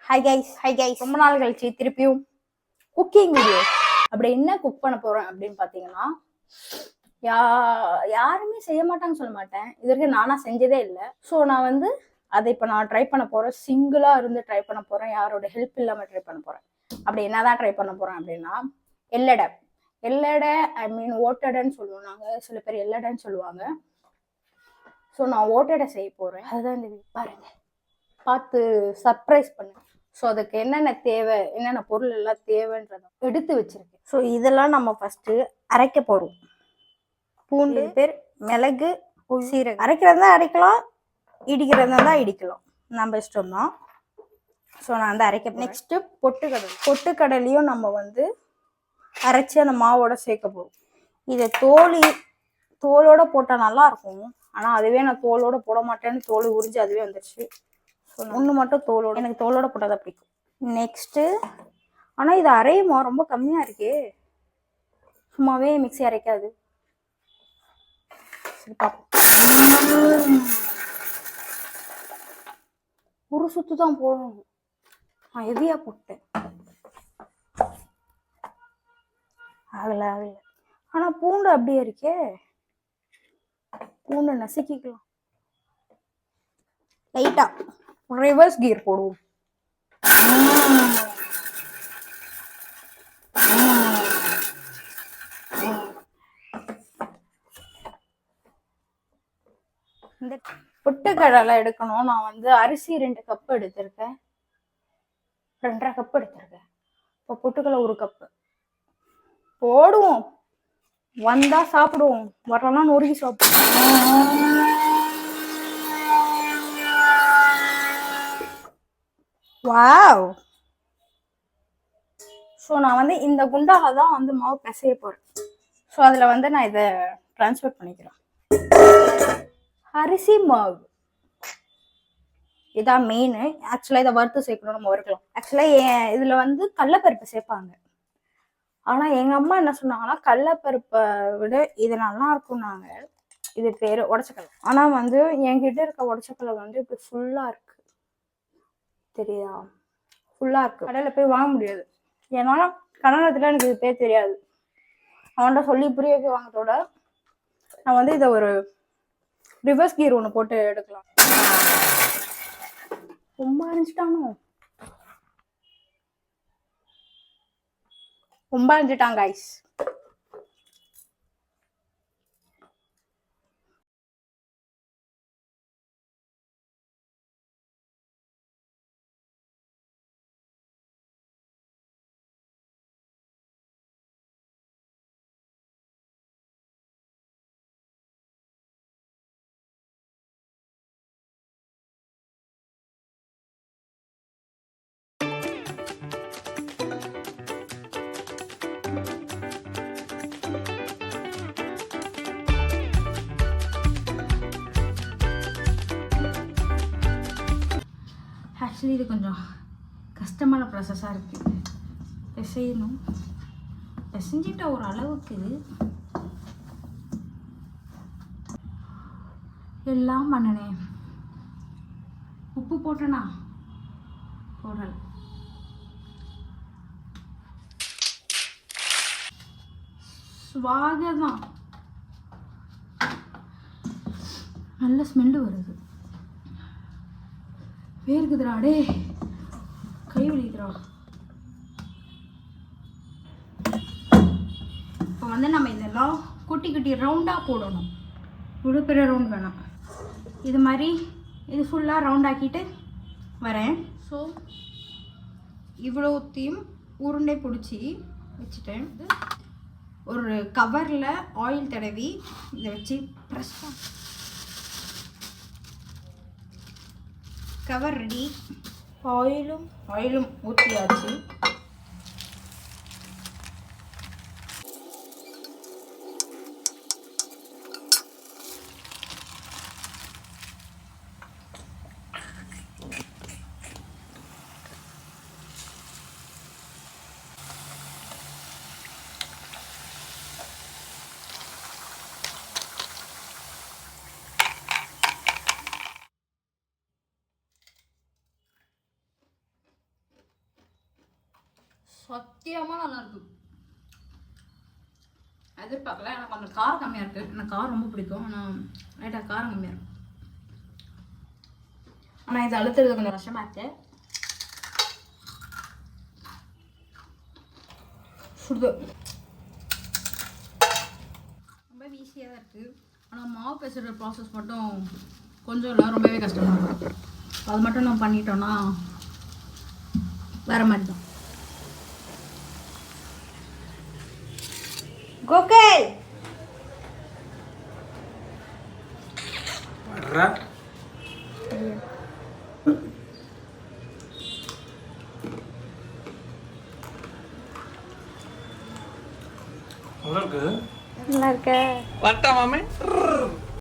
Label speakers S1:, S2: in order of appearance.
S1: Hi guys ரொம்ப நாள் கழிச்சு திருப்பியும் குக்கிங் வீடியோ. அப்படி என்ன குக் பண்ண போறேன் அப்படின்னு பாத்தீங்கன்னா, யாருமே செய்ய மாட்டாங்கன்னு சொல்ல மாட்டேன், இது வரைக்கும் நானா செஞ்சதே இல்லை. ஸோ நான் வந்து அதை இப்போ நான் ட்ரை பண்ண போறேன். சிங்கிளா இருந்து ட்ரை பண்ண போறேன், யாரோட ஹெல்ப் இல்லாம ட்ரை பண்ண போறேன். அப்படி என்னதான் ட்ரை பண்ண போறேன் அப்படின்னா, எல்லடை. ஐ மீன் ஓட்டடைன்னு சொல்லுவோம் நாங்க, சில பேர் எல்லடைன்னு சொல்லுவாங்க. ஸோ நான் ஓட்டடை செய்ய போறேன். அதுதான் இந்த பாருங்க, பார்த்து சர்ப்ரைஸ் பண்ணுங்க. ஸோ அதுக்கு என்னென்ன தேவை, என்னென்ன பொருள் எல்லாம் தேவைன்றதை எடுத்து வச்சிருக்கேன். ஸோ இதெல்லாம் நம்ம ஃபர்ஸ்ட் அரைக்க போறோம். பூண்டு, பேர் மிளகு, சீரகம். அரைக்கிறதா அரைக்கலாம், இடிக்கிறதா தான் இடிக்கலாம், நம்ம இஷ்டம் தான். ஸோ நான் வந்து அரைக்க போறேன். நெக்ஸ்ட் பொட்டுக்கடலையும் நம்ம வந்து அரைச்சி அந்த மாவோட சேர்க்க போறோம். இதை தோலோட போட்டால் நல்லா இருக்கும். ஆனால் அதுவே நான் தோலோட போட மாட்டேன்னு தோல் உரிஞ்சு அதுவே வந்துடுச்சு. ஒன்று மட்டும் தோலோட, எனக்கு தோலோட போட்டால் தான் பிடிக்கும். நெக்ஸ்ட்டு, ஆனால் இது அரையுமா ரொம்ப கம்மியாக இருக்கே, சும்மாவே மிக்ஸி அரைக்காது. சரி பார்ப்போம். ஒரு சுத்து தான் போடணும், நான் ஹெவியாக போட்டேன். ஆகல. ஆனால் பூண்டு அப்படியே இருக்கே, பூண்டு நசுக்கிக்கலாம். லைட்டா ரிவர்ஸ் கியர் போடுவோம். இந்த பொட்டுக்கடலை எடுக்கணும். நான் வந்து அரிசி 2 கப் எடுத்திருக்கேன், 2.5 கப் எடுத்திருக்கேன். இப்போ பொட்டுக்கடலை 1 கப்பு போடுவோம். வந்தா சாப்பிடுவோம், வரலாம் நொறுக்கி சாப்பிடுவோம். வாவ். ஸோ நான் வந்து இந்த குண்டால தான் வந்து மாவு பிசைய போறேன். ஸோ அதில் வந்து நான் இதை ட்ரான்ஸ்ஃபர் பண்ணிக்கிறேன். அரிசி மாவு இதான் மெயின். ஆக்சுவலாக இதை வறுத்து சேர்க்கணும், நம்ம வறுக்கலாம். ஆக்சுவலாக இதில் வந்து கடலைப்பருப்பு சேர்ப்பாங்க. ஆனால் எங்கள் அம்மா என்ன சொன்னாங்கன்னா, கடலைப்பருப்பை விட இது நல்லா இருக்கும்னாங்க. இது பேர் உடச்சக்கடலை. ஆனால் வந்து என்கிட்ட இருக்க உடச்சக்கடலை வந்து இப்படி ஃபுல்லாக இருக்கு, தெரியுதா? ஃபுல்லாக இருக்கு. கடையில் போய் வாங்க முடியாது, ஏன்னா கன்னடத்தில் எனக்கு இது பேர் தெரியாது. அவன்கிட்ட சொல்லி புரிய வைக்க வாங்கத்தோட நான் வந்து இதை ஒரு ரிவர்ஸ் கியர் ஒன்று போட்டு எடுக்கலாம். ரொம்ப அரைஞ்சிட்டாங்க ஐஸ். ஆக்சுவலி இது கொஞ்சம் கஷ்டமான ப்ராசஸாக இருக்குது. பிசையணும், பிசைஞ்சிட்ட ஒரு அளவுக்கு எல்லாம் பண்ணனேன். உப்பு போட்டனா போடல. சுவாகதான், நல்ல ஸ்மெல்லு வருது. வேர்க்குதுடா, டே கை வலிக்குதுடா. இப்போ வந்து நம்ம இதெல்லாம் குட்டி குட்டி ரவுண்டாக போடணும். இவ்வளோ பெரிய ரவுண்ட் வேணாம், இது மாதிரி இது ஃபுல்லாக ரவுண்ட் ஆக்கிட்டு வரேன். ஸோ இவ்வளோத்தையும் உருண்டை பிடிச்சி வச்சுட்டேன். ஒரு கவரில் ஆயில் தடவி இதை வச்சு ப்ரெஸ் பண்ண. Cover ready. ஆயிலும் ஊற்றியாச்சு. சத்தியமாக நல்லா இருக்கு. எதிர்பார்க்கல. எனக்கு கொஞ்சம் காரம் கம்மியாக இருக்குது. எனக்கு காரம் ரொம்ப பிடிக்கும். ஆனால் லைட்டாக காரம் கம்மியாக இருக்கும். ஆனால் இது அழுத்துறது கொஞ்சம் கஷ்டமாக இருக்கு. சுடுது. ரொம்ப ஈஸியாக தான் இருக்குது. ஆனால் மாவு பேசுகிற ப்ராசஸ் மட்டும் கொஞ்சம் இல்லை, ரொம்பவே கஷ்டமாக இருக்கும். அது மட்டும் நம்ம பண்ணிட்டோன்னா வேறு மாதிரி தான். கோகேல் நல்லா இருக்கு.
S2: வரட்டா மாமே.